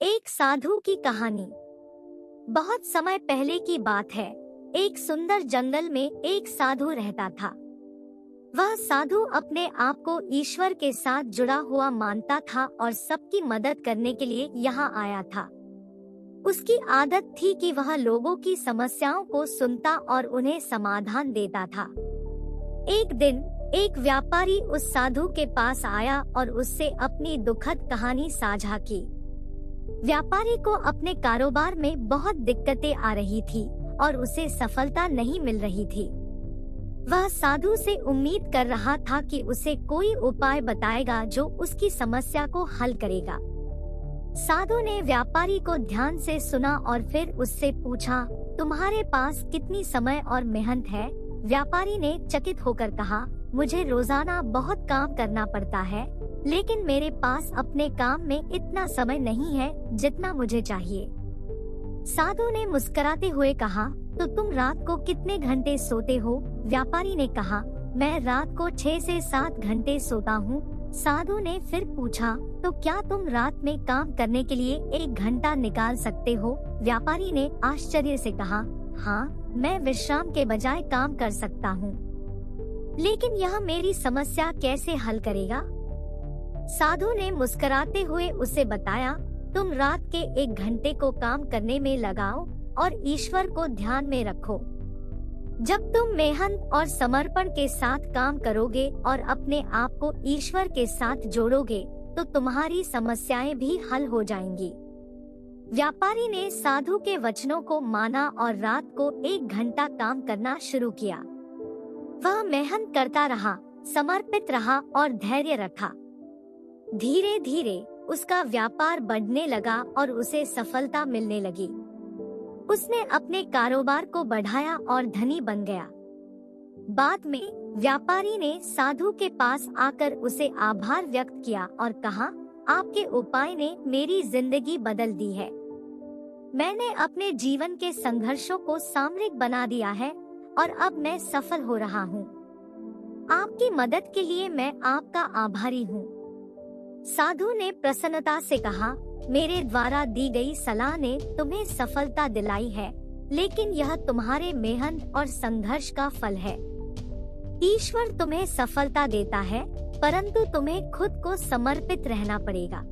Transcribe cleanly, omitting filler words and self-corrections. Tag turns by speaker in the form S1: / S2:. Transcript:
S1: एक साधु की कहानी। बहुत समय पहले की बात है। एक सुंदर जंगल में एक साधु रहता था। वह साधु अपने आप को ईश्वर के साथ जुड़ा हुआ मानता था और सबकी मदद करने के लिए यहाँ आया था। उसकी आदत थी कि वह लोगों की समस्याओं को सुनता और उन्हें समाधान देता था। एक दिन एक व्यापारी उस साधु के पास आया और उससे अपनी दुखद कहानी साझा की। व्यापारी को अपने कारोबार में बहुत दिक्कतें आ रही थी और उसे सफलता नहीं मिल रही थी। वह साधु से उम्मीद कर रहा था कि उसे कोई उपाय बताएगा जो उसकी समस्या को हल करेगा। साधु ने व्यापारी को ध्यान से सुना और फिर उससे पूछा, तुम्हारे पास कितनी समय और मेहनत है? व्यापारी ने चकित होकर कहा, मुझे रोजाना बहुत काम करना पड़ता है, लेकिन मेरे पास अपने काम में इतना समय नहीं है जितना मुझे चाहिए। साधु ने मुस्कुराते हुए कहा, तो तुम रात को कितने घंटे सोते हो? व्यापारी ने कहा, मैं रात को 6 से 7 घंटे सोता हूँ। साधु ने फिर पूछा, तो क्या तुम रात में काम करने के लिए 1 घंटा निकाल सकते हो? व्यापारी ने आश्चर्य से कहा, हाँ, मैं विश्राम के बजाय काम कर सकता हूँ, लेकिन यह मेरी समस्या कैसे हल करेगा? साधु ने मुस्कुराते हुए उसे बताया, तुम रात के 1 घंटे को काम करने में लगाओ और ईश्वर को ध्यान में रखो। जब तुम मेहनत और समर्पण के साथ काम करोगे और अपने आप को ईश्वर के साथ जोड़ोगे, तो तुम्हारी समस्याएं भी हल हो जाएंगी। व्यापारी ने साधु के वचनों को माना और रात को 1 घंटा काम करना शुरू किया। वह मेहनत करता रहा, समर्पित रहा और धैर्य रखा। धीरे धीरे उसका व्यापार बढ़ने लगा और उसे सफलता मिलने लगी। उसने अपने कारोबार को बढ़ाया और धनी बन गया। बाद में व्यापारी ने साधु के पास आकर उसे आभार व्यक्त किया और कहा, आपके उपाय ने मेरी जिंदगी बदल दी है। मैंने अपने जीवन के संघर्षों को सामरिक बना दिया है और अब मैं सफल हो रहा हूँ। आपकी मदद के लिए मैं आपका आभारी हूँ। साधु ने प्रसन्नता से कहा, मेरे द्वारा दी गई सलाह ने तुम्हें सफलता दिलाई है, लेकिन यह तुम्हारे मेहनत और संघर्ष का फल है। ईश्वर तुम्हें सफलता देता है, परंतु तुम्हें खुद को समर्पित रहना पड़ेगा।